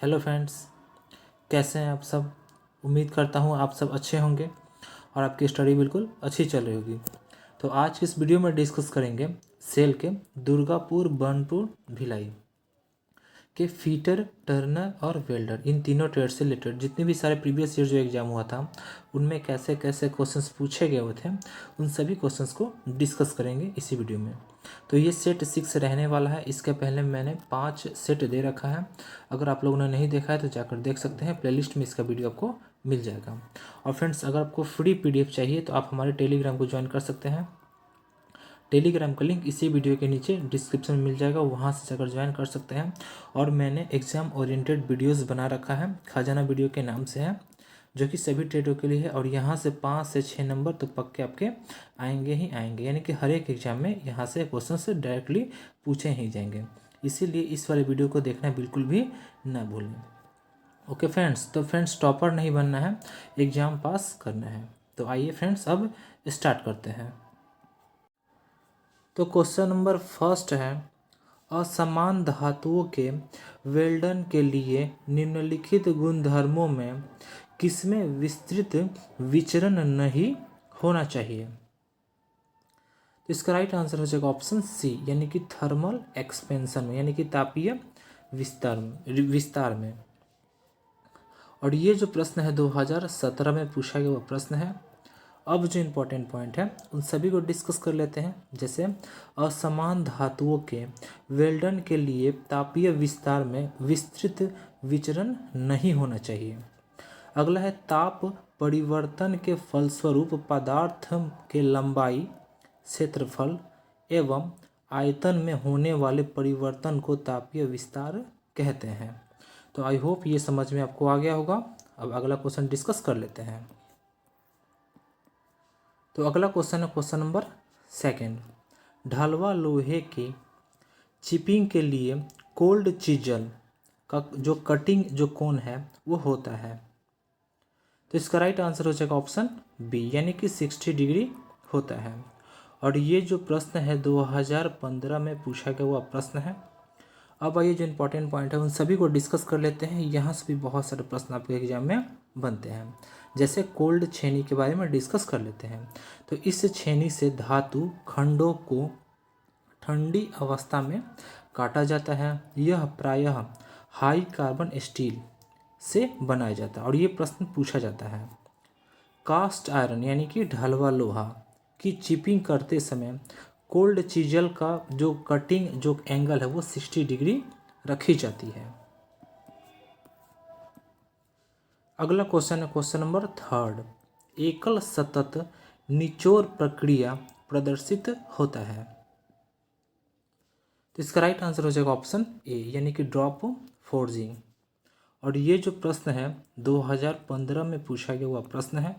Hello friends, कैसे हैं आप सब। उम्मीद करता हूँ आप सब अच्छे होंगे और आपकी स्टडी बिल्कुल अच्छी चल रही होगी। तो आज की इस वीडियो में डिस्कस करेंगे सेल के दुर्गापुर, बर्नपुर, भिलाई के फीटर, टर्नर और वेल्डर, इन तीनों ट्रेड से रिलेटेड जितने भी सारे प्रीवियस ईयर जो एग्जाम हुआ था उनमें कैसे कैसे क्वेश्चंस पूछे गए हुए थे, उन सभी क्वेश्चंस को डिस्कस करेंगे इसी वीडियो में। तो ये सेट 6 रहने वाला है। इसके पहले मैंने 5 सेट दे रखा है। अगर आप लोगों ने नहीं देखा है तो जाकर देख सकते हैं, प्लेलिस्ट में इसका वीडियो आपको मिल जाएगा। और फ्रेंड्स, अगर आपको फ्री PDF चाहिए तो आप हमारे टेलीग्राम को ज्वाइन कर सकते हैं। टेलीग्राम का लिंक इसी वीडियो के नीचे डिस्क्रिप्शन में मिल जाएगा, वहाँ से जाकर ज्वाइन कर सकते हैं। और मैंने एग्ज़ाम ओरिएंटेड वीडियोस बना रखा है, खजाना वीडियो के नाम से है, जो कि सभी ट्रेडों के लिए है। और यहाँ से 5 से 6 नंबर तो पक्के आपके आएंगे ही आएंगे, यानी कि हर एक एग्जाम में यहाँ से क्वेश्चन से डायरेक्टली पूछे ही जाएंगे। इसीलिए इस वाले वीडियो को देखना बिल्कुल भी ना भूलें। ओके फ्रेंड्स, तो फ्रेंड्स टॉपर नहीं बनना है, एग्ज़ाम पास करना है। तो आइए फ्रेंड्स अब स्टार्ट करते हैं। तो क्वेश्चन नंबर फर्स्ट है, असमान धातुओं के वेल्डन के लिए निम्नलिखित गुणधर्मों में किसमें विस्तृत विचरण नहीं होना चाहिए। तो इसका राइट आंसर हो जाएगा ऑप्शन सी, यानी कि थर्मल एक्सपेंशन में, यानी कि तापीय विस्तार में। और ये जो प्रश्न है 2017 में पूछा गया वो प्रश्न है। अब जो इम्पोर्टेंट पॉइंट है उन सभी को डिस्कस कर लेते हैं। जैसे असमान धातुओं के वेल्डन के लिए तापीय विस्तार में विस्तृत विचरण नहीं होना चाहिए। अगला है, ताप परिवर्तन के फलस्वरूप पदार्थ के लंबाई, क्षेत्रफल एवं आयतन में होने वाले परिवर्तन को तापीय विस्तार कहते हैं। तो आई होप ये समझ में आपको आ गया होगा। अब अगला क्वेश्चन डिस्कस कर लेते हैं। तो अगला क्वेश्चन है क्वेश्चन नंबर सेकंड, ढलवा लोहे की चिपिंग के लिए कोल्ड चीजल का जो कटिंग जो कोण है वो होता है। तो इसका राइट आंसर हो जाएगा ऑप्शन बी, यानी कि 60 डिग्री होता है। और ये जो प्रश्न है 2015 में पूछा गया हुआ प्रश्न है। अब आइए जो इम्पोर्टेंट पॉइंट है उन सभी को डिस्कस कर लेते हैं। यहाँ से भी बहुत सारे प्रश्न आपके एग्जाम में बनते हैं। जैसे कोल्ड छेनी के बारे में डिस्कस कर लेते हैं। तो इस छेनी से धातु खंडों को ठंडी अवस्था में काटा जाता है। यह प्रायः हाई कार्बन स्टील से बनाया जाता है। और ये प्रश्न पूछा जाता है, कास्ट आयरन यानी कि ढलवा लोहा की चिपिंग करते समय कोल्ड चीजल का जो कटिंग जो एंगल है वो 60 डिग्री रखी जाती है। अगला क्वेश्चन है क्वेश्चन नंबर थर्ड, एकल सतत निचोड़ प्रक्रिया प्रदर्शित होता है। तो इसका राइट आंसर हो जाएगा ऑप्शन ए, यानी कि ड्रॉप फोर्जिंग। और ये जो प्रश्न है 2015 में पूछा गया हुआ प्रश्न है।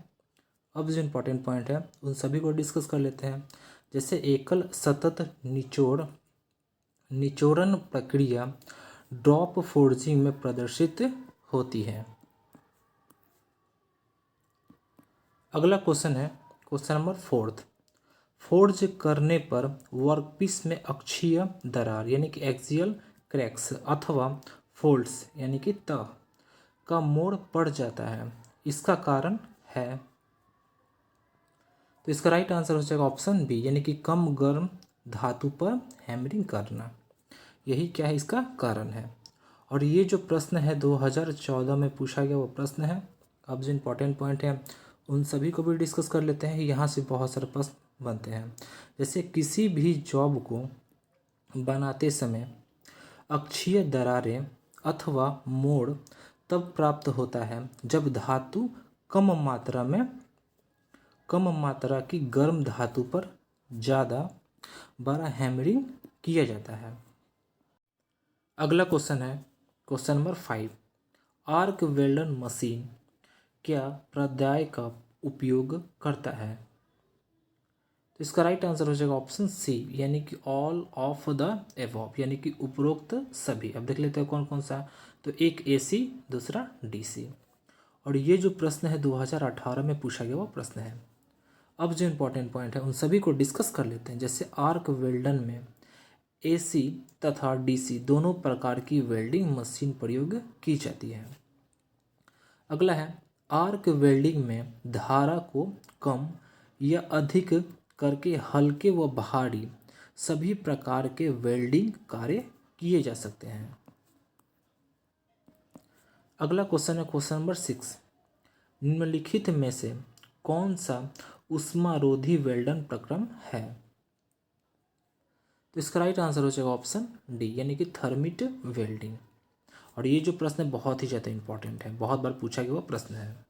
अब जो इम्पोर्टेंट पॉइंट है उन सभी को डिस्कस कर लेते हैं। जैसे एकल सतत निचोड़न प्रक्रिया ड्रॉप फोर्जिंग में प्रदर्शित होती है। अगला क्वेश्चन है क्वेश्चन नंबर फोर्थ, फोर्ज करने पर वर्कपीस में अक्षीय दरार यानी कि एक्सियल क्रैक्स अथवा फोल्ड्स यानी कि तह का मोड़ पड़ जाता है, इसका कारण है। तो इसका राइट आंसर हो जाएगा ऑप्शन बी, यानी कि कम गर्म धातु पर हैमरिंग करना। यही क्या है, इसका कारण है। और ये जो प्रश्न है 2014 में पूछा गया वो प्रश्न है। अब जो इम्पोर्टेंट पॉइंट है उन सभी को भी डिस्कस कर लेते हैं। यहाँ से बहुत सारे प्रश्न बनते हैं। जैसे किसी भी जॉब को बनाते समय अक्षीय दरारें अथवा मोड़ तब प्राप्त होता है जब धातु कम मात्रा की गर्म धातु पर ज़्यादा बार हैमरिंग किया जाता है। अगला क्वेश्चन है question number 5, arc welder machine क्या प्रदाय का उपयोग करता है। तो इसका राइट आंसर हो जाएगा ऑप्शन सी, यानी कि ऑल ऑफ द एबव, यानी कि उपरोक्त सभी। अब देख लेते हैं कौन कौन सा। तो एक AC, दूसरा DC। और ये जो प्रश्न है 2018 में पूछा गया वो प्रश्न है। अब जो इम्पोर्टेंट पॉइंट है उन सभी को डिस्कस कर लेते हैं। जैसे आर्क वेल्डन में AC तथा DC दोनों प्रकार की वेल्डिंग मशीन प्रयोग की जाती है। अगला है आर्क वेल्डिंग में धारा को कम या अधिक करके हल्के व भारी सभी प्रकार के वेल्डिंग कार्य किए जा सकते हैं। अगला क्वेश्चन है क्वेश्चन नंबर 6, निम्नलिखित में से कौन सा ऊष्मारोधी वेल्डन प्रक्रम है? तो इसका राइट आंसर हो जाएगा ऑप्शन डी, यानी कि थर्मिट वेल्डिंग। और ये जो प्रश्न है बहुत ही ज़्यादा इंपॉर्टेंट है, बहुत बार पूछा गया हुआ प्रश्न है।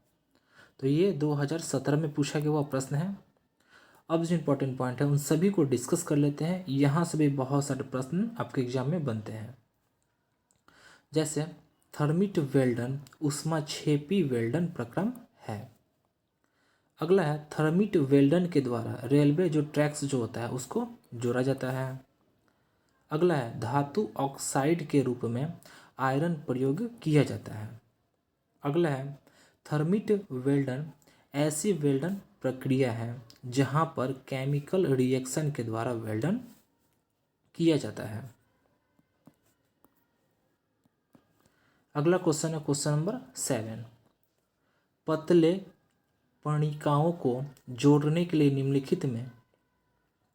तो ये 2017 में पूछा गया हुआ प्रश्न है। अब जो इंपॉर्टेंट पॉइंट है उन सभी को डिस्कस कर लेते हैं। यहाँ से भी बहुत सारे प्रश्न आपके एग्जाम में बनते हैं। जैसे थर्मिट वेल्डन ऊष्माक्षेपी वेल्डन प्रक्रम है। अगला है थर्मिट वेल्डन के द्वारा रेलवे जो ट्रैक्स जो होता है उसको जोड़ा जाता है। अगला है धातु ऑक्साइड के रूप में आयरन प्रयोग किया जाता है। अगला है थर्मिट वेल्डन ऐसी वेल्डन प्रक्रिया है जहां पर केमिकल रिएक्शन के द्वारा वेल्डन किया जाता है। अगला क्वेश्चन है क्वेश्चन नंबर 7, पतले पर्णिकाओं को जोड़ने के लिए निम्नलिखित में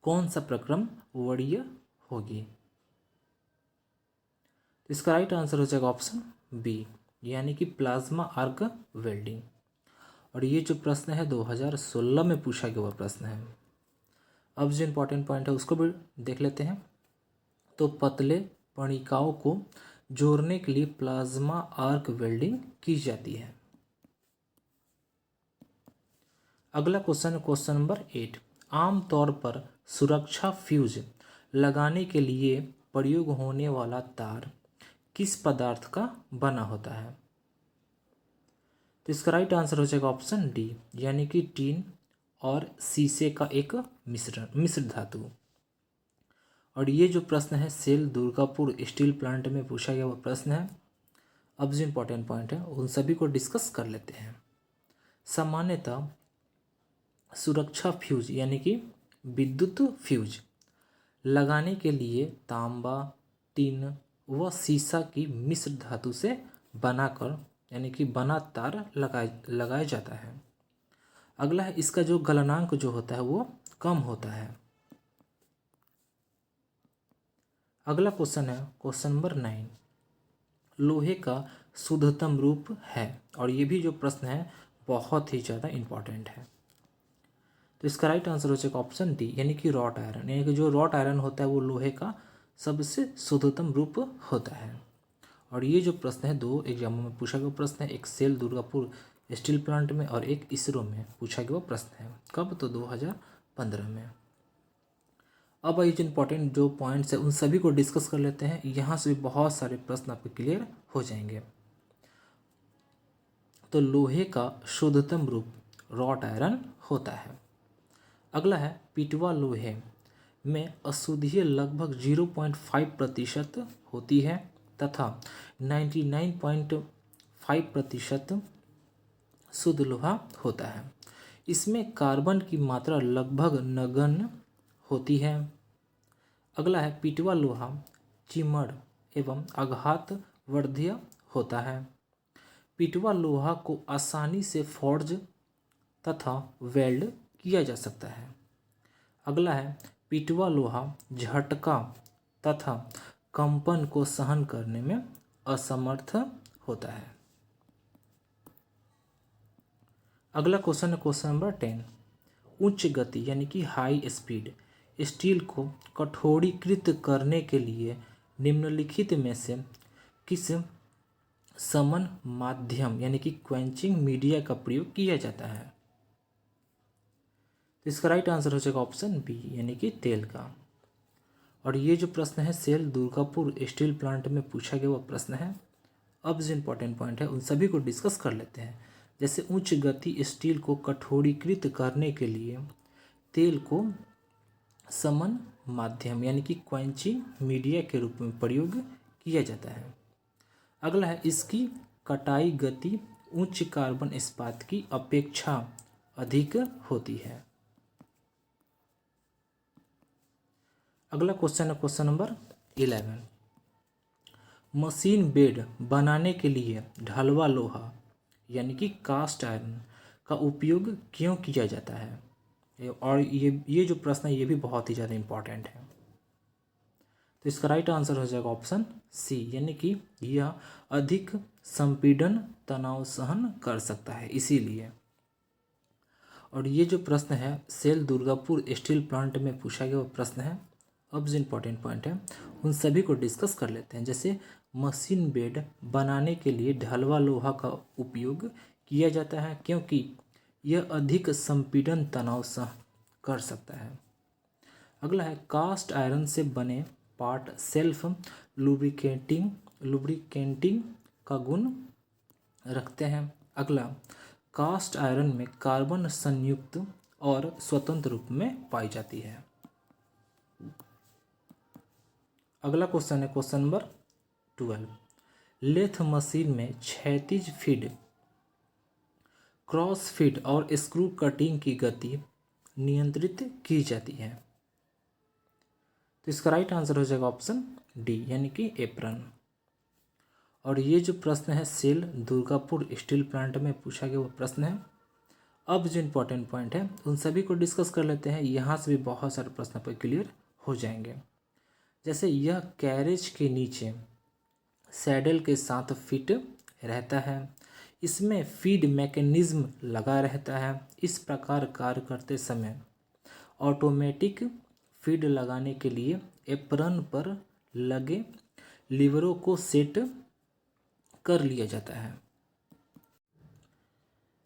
कौन सा प्रक्रम वरीय होगी? इसका राइट आंसर हो जाएगा ऑप्शन बी, यानी कि प्लाज्मा आर्क वेल्डिंग। और ये जो प्रश्न है 2016 में पूछा गया हुआ प्रश्न है। अब जो इम्पोर्टेंट पॉइंट है उसको भी देख लेते हैं। तो पतले पर्णिकाओं को जोड़ने के लिए प्लाज्मा आर्क वेल्डिंग की जाती है। अगला क्वेश्चन है क्वेश्चन नंबर 8, आमतौर पर सुरक्षा फ्यूज लगाने के लिए प्रयोग होने वाला तार किस पदार्थ का बना होता है? तो इसका राइट आंसर हो जाएगा ऑप्शन डी, यानी कि टीन और शीशे का एक मिश्र धातु। और ये जो प्रश्न है सेल दुर्गापुर स्टील प्लांट में पूछा गया वो प्रश्न है। अब जो इम्पोर्टेंट पॉइंट है उन सभी को डिस्कस कर लेते हैं। सामान्यतः सुरक्षा फ्यूज यानी कि विद्युत फ्यूज लगाने के लिए तांबा, टिन व सीसा की मिश्र धातु से बनाकर यानी कि बना तार लगाया जाता है। अगला है इसका जो गलनांक जो होता है वो कम होता है। अगला क्वेश्चन है क्वेश्चन नंबर 9, लोहे का शुद्धतम रूप है। और ये भी जो प्रश्न है बहुत ही ज़्यादा इंपॉर्टेंट है। तो इसका राइट आंसर हो जाएगा ऑप्शन डी, यानी कि रॉट आयरन। यानी कि जो रॉट आयरन होता है वो लोहे का सबसे शुद्धतम रूप होता है। और ये जो प्रश्न है 2 एग्जामों में पूछा गया प्रश्न है, एक सेल दुर्गापुर स्टील प्लांट में और एक इसरो में पूछा गया प्रश्न है। कब? तो 2015 में। अब ये जो इंपॉर्टेंट जो पॉइंट्स है उन सभी को डिस्कस कर लेते हैं। यहाँ से भी बहुत सारे प्रश्न आपके क्लियर हो जाएंगे। तो लोहे का शुद्धतम रूप रॉट आयरन होता है। अगला है पिटवा लोहे में अशुद्धि लगभग 0.5% होती है तथा 99.5% शुद्ध लोहा होता है। इसमें कार्बन की मात्रा लगभग नगण्य होती है। अगला है पिटवा लोहा चिमड़ एवं आघात वर्धीय होता है। पिटवा लोहा को आसानी से फोर्ज तथा वेल्ड किया जा सकता है। अगला है पिटवा लोहा झटका तथा कंपन को सहन करने में असमर्थ होता है। अगला क्वेश्चन है क्वेश्चन नंबर 10, उच्च गति यानी कि हाई स्पीड स्टील को कठोरीकृत करने के लिए निम्नलिखित में से किस समन माध्यम यानी कि क्वेंचिंग मीडिया का प्रयोग किया जाता है? तो इसका राइट आंसर हो जाएगा ऑप्शन बी, यानी कि तेल का। और ये जो प्रश्न है सेल दुर्गापुर स्टील प्लांट में पूछा गया वो प्रश्न है। अब जो इम्पोर्टेंट पॉइंट है उन सभी को डिस्कस कर लेते हैं। जैसे उच्च गति स्टील को कठोरीकृत करने के लिए तेल को समन माध्यम यानी कि क्वेंचिंग मीडिया के रूप में प्रयोग किया जाता है। अगला है इसकी कटाई गति उच्च कार्बन इस्पात की अपेक्षा अधिक होती है। अगला क्वेश्चन है क्वेश्चन नंबर 11। मशीन बेड बनाने के लिए ढलवा लोहा यानी कि कास्ट आयरन का उपयोग क्यों किया जाता है? और ये जो प्रश्न है ये भी बहुत ही ज़्यादा इम्पॉर्टेंट है। तो इसका राइट आंसर हो जाएगा ऑप्शन सी, यानी कि यह अधिक संपीड़न तनाव सहन कर सकता है इसीलिए। और ये जो प्रश्न है सेल दुर्गापुर स्टील प्लांट में पूछा गया वो प्रश्न है। अब जो इम्पोर्टेंट पॉइंट है उन सभी को डिस्कस कर लेते हैं। जैसे मशीन बेड बनाने के लिए ढलवा लोहा का उपयोग किया जाता है क्योंकि यह अधिक संपीड़न तनाव सहन कर सकता है। अगला है कास्ट आयरन से बने पार्ट सेल्फ लुब्रिकेटिंग का गुण रखते हैं। अगला कास्ट आयरन में कार्बन संयुक्त और स्वतंत्र रूप में पाई जाती है। अगला क्वेश्चन है क्वेश्चन नंबर 12। लेथ मशीन में क्षैतिज फीड, क्रॉस फीड और स्क्रू कटिंग की गति नियंत्रित की जाती है। तो इसका राइट आंसर हो जाएगा ऑप्शन डी, यानी कि एप्रन। और ये जो प्रश्न है सेल दुर्गापुर स्टील प्लांट में पूछा गया वो प्रश्न है। अब जो इम्पोर्टेंट पॉइंट है उन सभी को डिस्कस कर लेते हैं। यहाँ से भी बहुत सारे प्रश्न पर क्लियर हो जाएंगे। जैसे यह कैरेज के नीचे सैडल के साथ फिट रहता है, इसमें फीड मैकेनिज्म लगा रहता है। इस प्रकार कार्य करते समय ऑटोमेटिक फीड लगाने के लिए एप्रन पर लगे लीवरों को सेट कर लिया जाता है।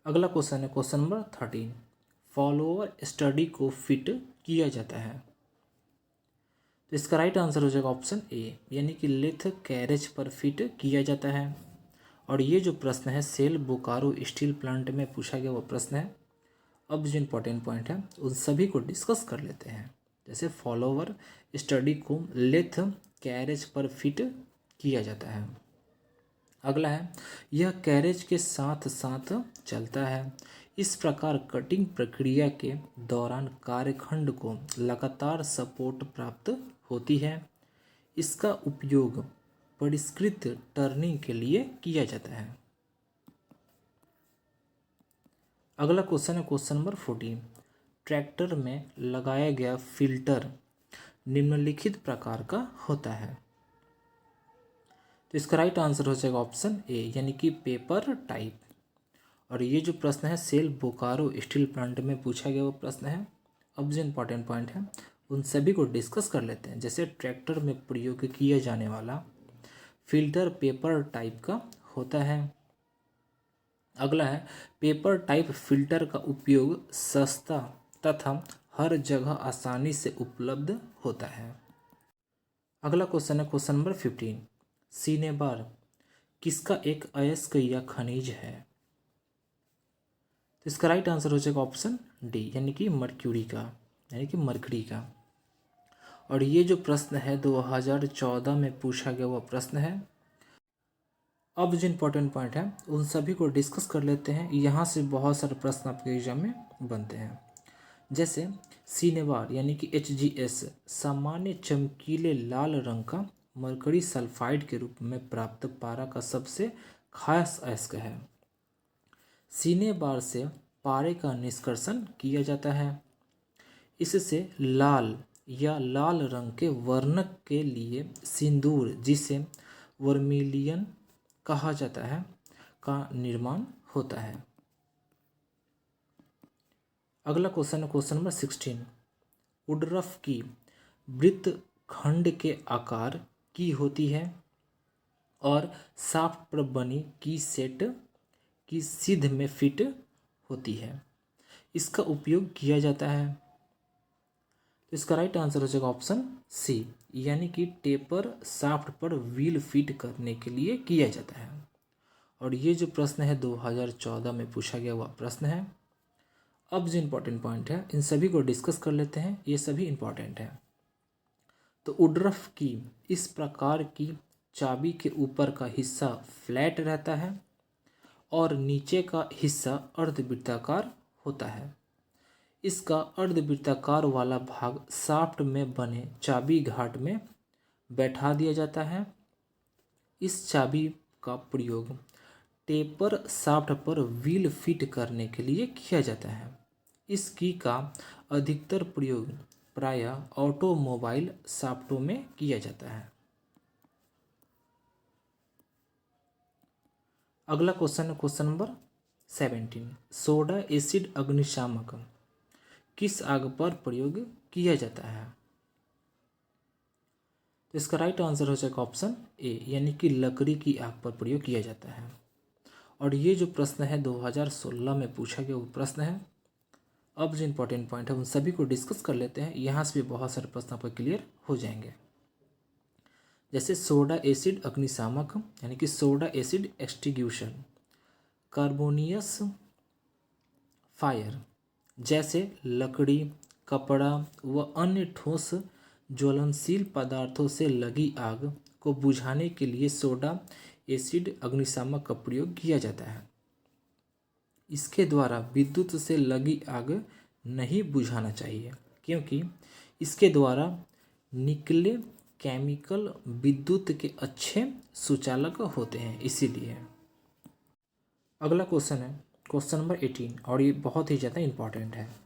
अगला क्वेश्चन है क्वेश्चन नंबर 13। फॉलोअर स्टडी को फिट किया जाता है। तो इसका राइट आंसर हो जाएगा ऑप्शन ए, यानी कि लेथ कैरेज पर फिट किया जाता है। और ये जो प्रश्न है सेल बोकारो स्टील प्लांट में पूछा गया वो प्रश्न है। अब जो इम्पोर्टेंट पॉइंट है उन सभी को डिस्कस कर लेते हैं। जैसे फॉलोअर स्टडी को लेथ कैरेज पर फिट किया जाता है। अगला है यह कैरेज के साथ साथ चलता है। इस प्रकार कटिंग प्रक्रिया के दौरान कार्यखंड को लगातार सपोर्ट प्राप्त होती है। इसका उपयोग परिष्कृत टर्निंग के लिए किया जाता है। अगला क्वेश्चन है क्वेश्चन नंबर 14। ट्रैक्टर में लगाया गया फिल्टर निम्नलिखित प्रकार का होता है। तो इसका राइट आंसर हो जाएगा ऑप्शन ए, यानी कि पेपर टाइप। और ये जो प्रश्न है सेल बोकारो स्टील प्लांट में पूछा गया वो प्रश्न है। अब जो इम्पोर्टेंट पॉइंट है उन सभी को डिस्कस कर लेते हैं। जैसे ट्रैक्टर में प्रयोग किया जाने वाला फिल्टर पेपर टाइप का होता है। अगला है पेपर टाइप फिल्टर का उपयोग सस्ता तथा हर जगह आसानी से उपलब्ध होता है। अगला क्वेश्चन है क्वेश्चन नंबर 15। सिनेबार किसका एक अयस्क या खनिज है? तो इसका राइट आंसर हो जाएगा ऑप्शन डी, यानी कि मर्क्यूरी का, यानी कि मरकरी का। और ये जो प्रश्न है 2014 में पूछा गया वो प्रश्न है। अब जो इम्पोर्टेंट पॉइंट है उन सभी को डिस्कस कर लेते हैं। यहाँ से बहुत सारे प्रश्न आपके एग्जाम में बनते हैं। जैसे सिनेबार यानी कि HGS सामान्य चमकीले लाल रंग का मरकरी सल्फाइड के रूप में प्राप्त पारा का सबसे खास अयस्क है। सिनेबार से पारे का निष्कर्षण किया जाता है। इससे लाल या लाल रंग के वर्णक के लिए सिंदूर, जिसे वर्मिलियन कहा जाता है, का निर्माण होता है। अगला क्वेश्चन है क्वेश्चन नंबर 16। वुडरफ की वृत्तखंड के आकार की होती है और शाफ्ट पर बनी की सेट की सीध में फिट होती है। इसका उपयोग किया जाता है। तो इसका राइट आंसर हो जाएगा ऑप्शन सी, यानी कि टेपर शाफ्ट पर व्हील फिट करने के लिए किया जाता है। और ये जो प्रश्न है 2014 में पूछा गया हुआ प्रश्न है। अब जो इम्पोर्टेंट पॉइंट है इन सभी को डिस्कस कर लेते हैं। ये सभी इम्पोर्टेंट है। तो वुडरफ की इस प्रकार की चाबी के ऊपर का हिस्सा फ्लैट रहता है और नीचे का हिस्सा अर्धवृत्ताकार होता है। इसका अर्धवृत्ताकार वाला भाग शाफ्ट में बने चाबी घाट में बैठा दिया जाता है। इस चाबी का प्रयोग टेपर शाफ्ट पर व्हील फिट करने के लिए किया जाता है। इस की का अधिकतर प्रयोग प्रायः ऑटोमोबाइल शाफ्टों में किया जाता है। अगला क्वेश्चन है क्वेश्चन नंबर 17। सोडा एसिड अग्निशामक किस आग पर प्रयोग किया जाता है? तो इसका राइट आंसर हो जाएगा ऑप्शन ए, यानी कि लकड़ी की आग पर प्रयोग किया जाता है। और ये जो प्रश्न है 2016 में पूछा गया वो प्रश्न है। अब जो इम्पोर्टेंट पॉइंट है उन सभी को डिस्कस कर लेते हैं। यहाँ से भी बहुत सारे प्रश्न आपको क्लियर हो जाएंगे। जैसे सोडा एसिड अग्निशामक यानी कि सोडा एसिड एक्सटिंग्विशर, कार्बोनियस फायर जैसे लकड़ी, कपड़ा व अन्य ठोस ज्वलनशील पदार्थों से लगी आग को बुझाने के लिए सोडा एसिड अग्निशामक का प्रयोग किया जाता है। इसके द्वारा विद्युत से लगी आग नहीं बुझाना चाहिए, क्योंकि इसके द्वारा निकले केमिकल विद्युत के अच्छे सुचालक होते हैं, इसीलिए। अगला क्वेश्चन है क्वेश्चन नंबर 18 और ये बहुत ही ज़्यादा इम्पॉर्टेंट है।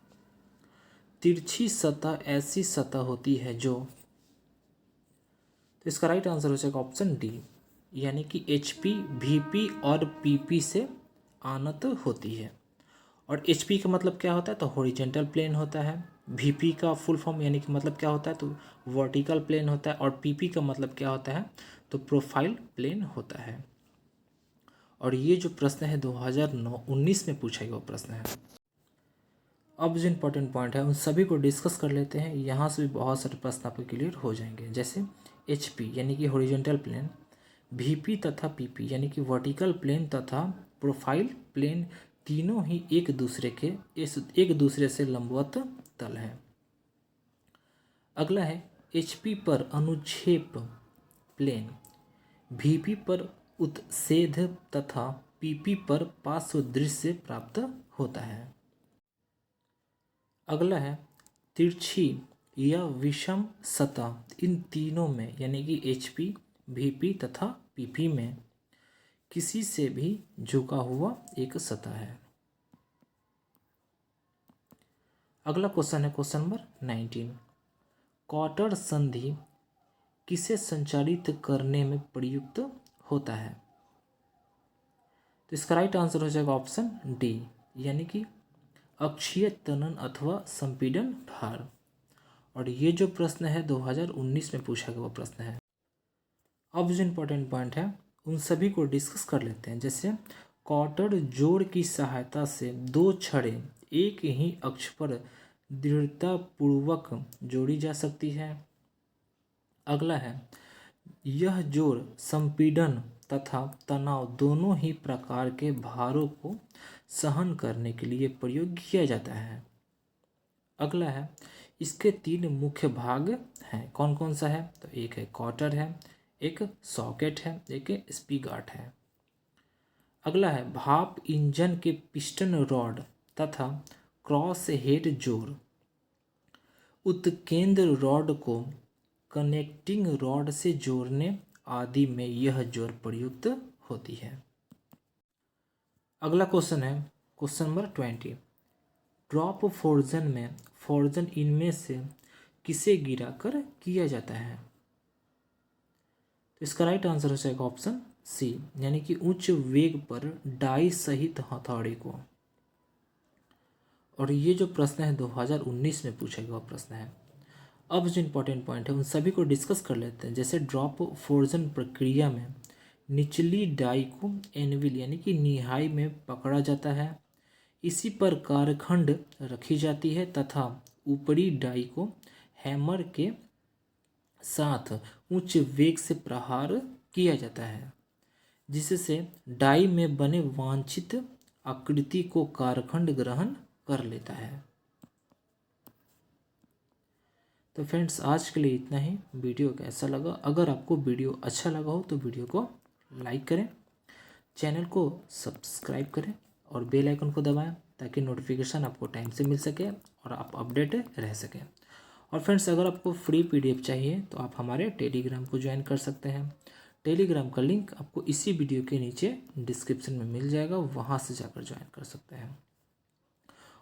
तिरछी सतह ऐसी सतह होती है जो, तो इसका राइट आंसर हो जाएगा ऑप्शन डी, यानी कि HP, VP और PP से आनत होती है। और HP का मतलब क्या होता है? तो हॉरिजेंटल प्लेन होता है। VP का फुल फॉर्म यानी कि मतलब क्या होता है? तो वर्टिकल प्लेन होता है। और PP का मतलब क्या होता है? तो प्रोफाइल प्लेन होता है। और ये जो प्रश्न है 2019 में पूछा गया प्रश्न है। अब जो इम्पोर्टेंट पॉइंट है उन सभी को डिस्कस कर लेते हैं। यहाँ से भी बहुत सारे प्रश्न आपको क्लियर हो जाएंगे। जैसे HP यानी कि हॉरिजेंटल प्लेन, VP तथा PP यानी कि वर्टिकल प्लेन तथा प्रोफाइल प्लेन तीनों ही एक दूसरे से लंबवत तल हैं। अगला है HP पर अनुक्षेप प्लेन, VP पर उत्सेध तथा PP पर पार्श्व दृश्य प्राप्त होता है। अगला है तिरछी या विषम सतह, इन तीनों में यानी कि HP, VP तथा PP में किसी से भी झुका हुआ एक सतह है। अगला क्वेश्चन है क्वेश्चन नंबर 19। क्वार्टर संधि किसे संचालित करने में प्रयुक्त होता है? तो इसका राइट आंसर हो जाएगा ऑप्शन डी, यानी कि अक्षीय तनन अथवा संपीड़न भार। और ये जो प्रश्न है 2019 में पूछा गया वो प्रश्न है। अब जो इम्पोर्टेंट पॉइंट है उन सभी को डिस्कस कर लेते हैं। जैसे क्वार्टर जोड़ की सहायता से दो छड़ें एक ही अक्ष पर दृढ़तापूर्वक जोड़ी जा सकती है। अगला है यह जोड़ संपीड़न तथा तनाव दोनों ही प्रकार के भारों को सहन करने के लिए प्रयोग किया जाता है। अगला है इसके तीन मुख्य भाग हैं। कौन कौन सा है? तो एक है क्वार्टर है, एक सॉकेट है, एक स्पीगार्ट है। अगला है भाप इंजन के पिस्टन रॉड तथा क्रॉस हेड जोड़, उत्केंद्र रॉड को कनेक्टिंग रॉड से जोड़ने आदि में यह जोड़ प्रयुक्त होती है। अगला क्वेश्चन है क्वेश्चन नंबर 20। ड्रॉप फोर्जन में फोर्जन इनमें से किसे गिराकर किया जाता है? तो इसका राइट आंसर हो जाएगा ऑप्शन सी, यानी कि उच्च वेग पर डाई सहित हथौड़े को। और ये जो प्रश्न है 2019 में पूछा गया प्रश्न है। अब जो इम्पोर्टेंट पॉइंट है उन सभी को डिस्कस कर लेते हैं। जैसे ड्रॉप फोर्जन प्रक्रिया में निचली डाई को एनविल यानी कि निहाई में पकड़ा जाता है, इसी पर कारखंड रखी जाती है तथा ऊपरी डाई को हैमर के साथ उच्च वेग से प्रहार किया जाता है, जिससे डाई में बने वांछित आकृति को कारखंड ग्रहण कर लेता है। तो फ्रेंड्स आज के लिए इतना ही। वीडियो कैसा लगा? अगर आपको वीडियो अच्छा लगा हो तो वीडियो को लाइक करें, चैनल को सब्सक्राइब करें और बेल आइकन को दबाएं ताकि नोटिफिकेशन आपको टाइम से मिल सके और आप अपडेट रह सकें। और फ्रेंड्स, अगर आपको फ्री PDF चाहिए तो आप हमारे टेलीग्राम को ज्वाइन कर सकते हैं। टेलीग्राम का लिंक आपको इसी वीडियो के नीचे डिस्क्रिप्शन में मिल जाएगा, वहाँ से जाकर ज्वाइन कर सकते हैं।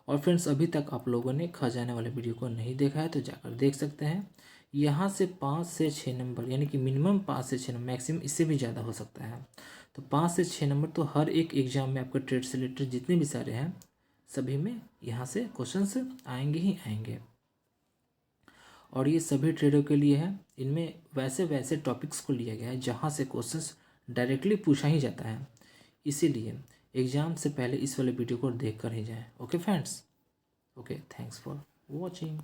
और फ्रेंड्स, अभी तक आप लोगों ने खजाने वाले वीडियो को नहीं देखा है तो जाकर देख सकते हैं। यहाँ से 5 से 6 नंबर, यानी कि मिनिमम 5 से 6 नंबर, मैक्सिमम इससे भी ज़्यादा हो सकता है। तो 5 से 6 नंबर तो हर एक एग्ज़ाम में आपके ट्रेड से रिलेटेड जितने भी सारे हैं सभी में यहाँ से क्वेश्चंस आएंगे ही आएंगे। और ये सभी ट्रेडों के लिए है। इनमें वैसे वैसे टॉपिक्स को लिया गया है जहाँ से क्वेश्चंस डायरेक्टली पूछा ही जाता है, इसीलिए एग्ज़ाम से पहले इस वाले वीडियो को देख कर ही जाएं। Okay friends, okay, thanks for watching.